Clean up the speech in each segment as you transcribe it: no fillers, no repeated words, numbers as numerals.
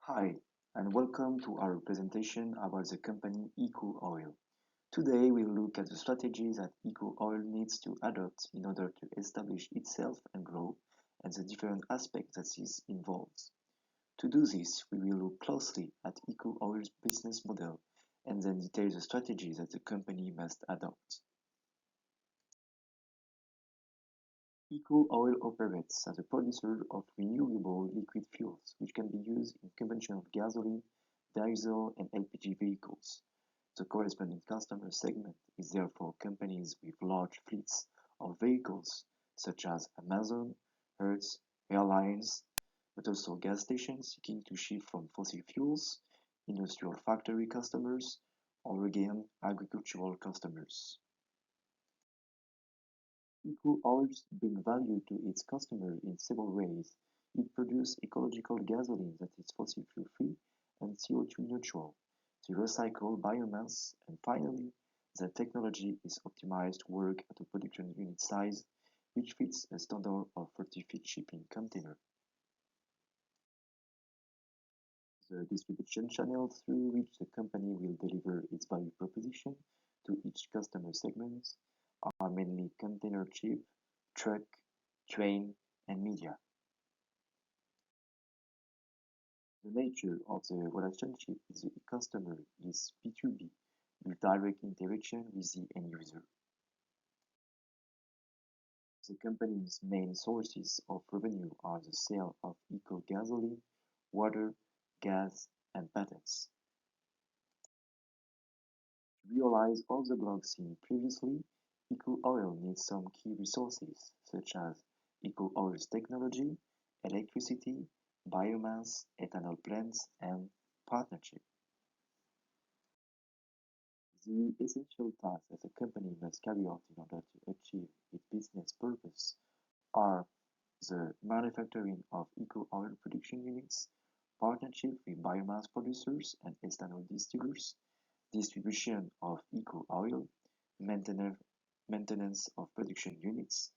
Hi, and welcome to our presentation about the company Eco Oil. Today we'll look at the strategies that Eco Oil needs to adopt in order to establish itself and grow, and the different aspects that this involves. To do this, we will look closely at Eco Oil's business model and then detail the strategies that the company must adopt. Eco Oil operates as a producer of renewable liquid fuels, which can be used in conventional gasoline, diesel, and LPG vehicles. The corresponding customer segment is therefore companies with large fleets of vehicles, such as Amazon, Hertz, airlines, but also gas stations seeking to shift from fossil fuels, industrial factory customers, or again, agricultural customers. Eco oils bring value to its customer in several ways. It produces ecological gasoline that is fossil fuel free and CO2 neutral. They recycle biomass, and finally, the technology is optimized to work at a production unit size, which fits a standard of 40-feet shipping container. The distribution channel through which the company will deliver its value proposition to each customer segment are mainly container ship, truck, train, and media. The nature of the relationship with the customer is B2B, with direct interaction with the end user. The company's main sources of revenue are the sale of eco-gasoline, water, gas, and patents. To realize all the blocks seen previously, Eco Oil needs some key resources, such as Eco Oil's technology, electricity, biomass, ethanol plants, and partnership. The essential tasks that a company must carry out in order to achieve its business purpose are the manufacturing of eco oil production units, partnership with biomass producers and ethanol distillers, distribution of eco oil, maintenance of production units,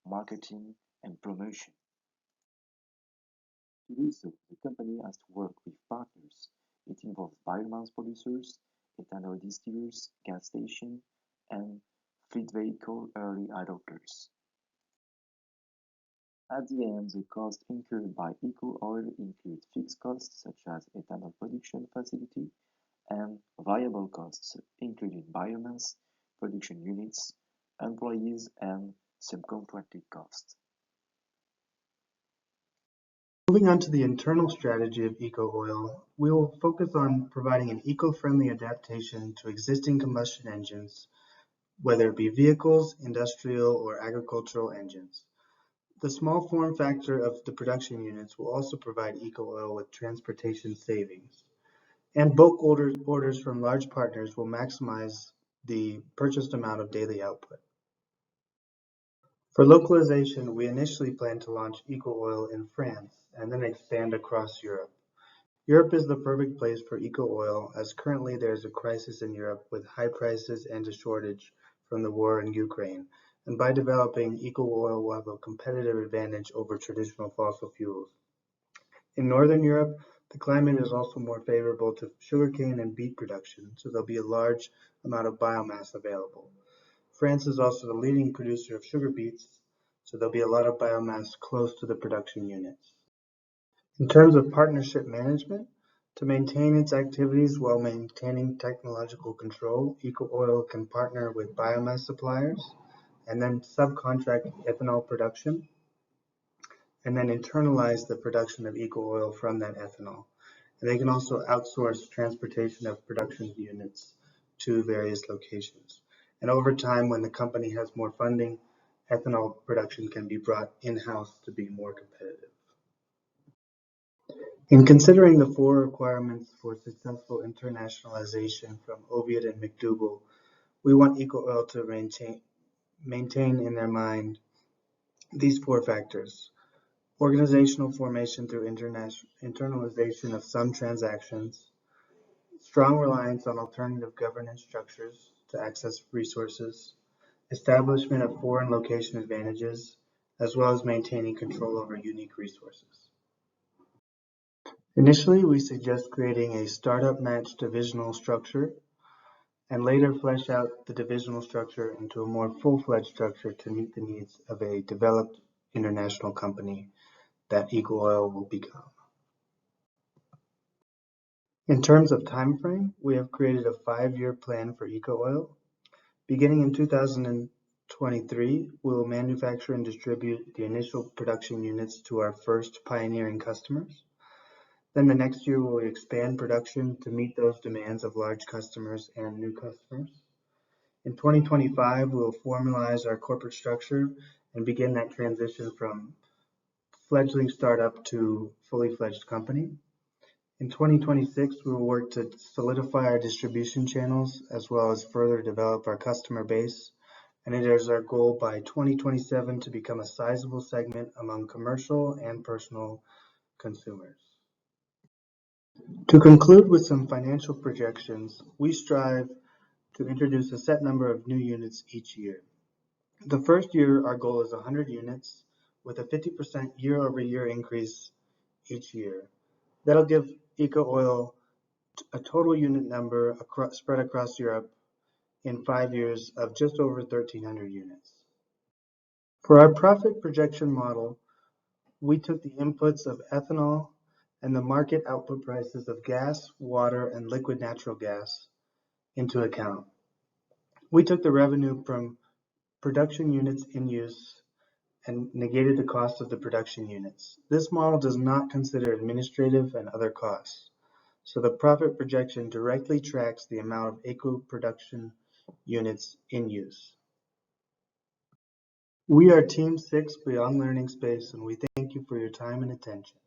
marketing, and promotion. To do so, the company has to work with partners. It involves biomass producers, ethanol distillers, gas stations, and fleet vehicle early adopters. At the end, the costs incurred by Eco Oil include fixed costs such as ethanol production facility and variable costs including biomass, production units, employees, and subcontracted costs. Moving on to the internal strategy of Eco Oil, we will focus on providing an eco-friendly adaptation to existing combustion engines, whether it be vehicles, industrial, or agricultural engines. The small form factor of the production units will also provide Eco Oil with transportation savings. And bulk orders from large partners will maximize the purchased amount of daily output. For localization, we initially plan to launch Eco Oil in France and then expand across Europe. Europe is the perfect place for Eco Oil as currently there is a crisis in Europe with high prices and a shortage from the war in Ukraine. And by developing Eco Oil will have a competitive advantage over traditional fossil fuels. In Northern Europe, the climate is also more favorable to sugarcane and beet production, so there'll be a large amount of biomass available. France is also the leading producer of sugar beets, so there'll be a lot of biomass close to the production units. In terms of partnership management, to maintain its activities while maintaining technological control, Eco Oil can partner with biomass suppliers and then subcontract ethanol production and then internalize the production of Eco Oil from that ethanol. And they can also outsource transportation of production units to various locations. And over time, when the company has more funding, ethanol production can be brought in-house to be more competitive. In considering the four requirements for successful internationalization from Oviatt and McDougall, we want Eco Oil to maintain in their mind these four factors: organizational formation through internalization of some transactions, strong reliance on alternative governance structures to access resources, establishment of foreign location advantages, as well as maintaining control over unique resources. Initially, we suggest creating a startup match divisional structure and later flesh out the divisional structure into a more full-fledged structure to meet the needs of a developed international company that EcoOil will become. In terms of time frame, we have created a 5-year plan for EcoOil. Beginning in 2023, we will manufacture and distribute the initial production units to our first pioneering customers. Then the next year, we'll expand production to meet those demands of large customers and new customers. In 2025, we'll formalize our corporate structure and begin that transition from fledgling startup to fully fledged company. In 2026, we will work to solidify our distribution channels as well as further develop our customer base, and it is our goal by 2027 to become a sizable segment among commercial and personal consumers. To conclude with some financial projections, we strive to introduce a set number of new units each year. The first year, our goal is 100 units with a 50% year-over-year increase each year. That'll give EcoOil a total unit number spread across Europe in 5 years of just over 1,300 units. For our profit projection model, we took the inputs of ethanol and the market output prices of gas, water, and liquid natural gas into account. We took the revenue from production units in use and negated the cost of the production units. This model does not consider administrative and other costs, so the profit projection directly tracks the amount of eco production units in use. We are Team 6 Beyond Learning Space, and we thank you for your time and attention.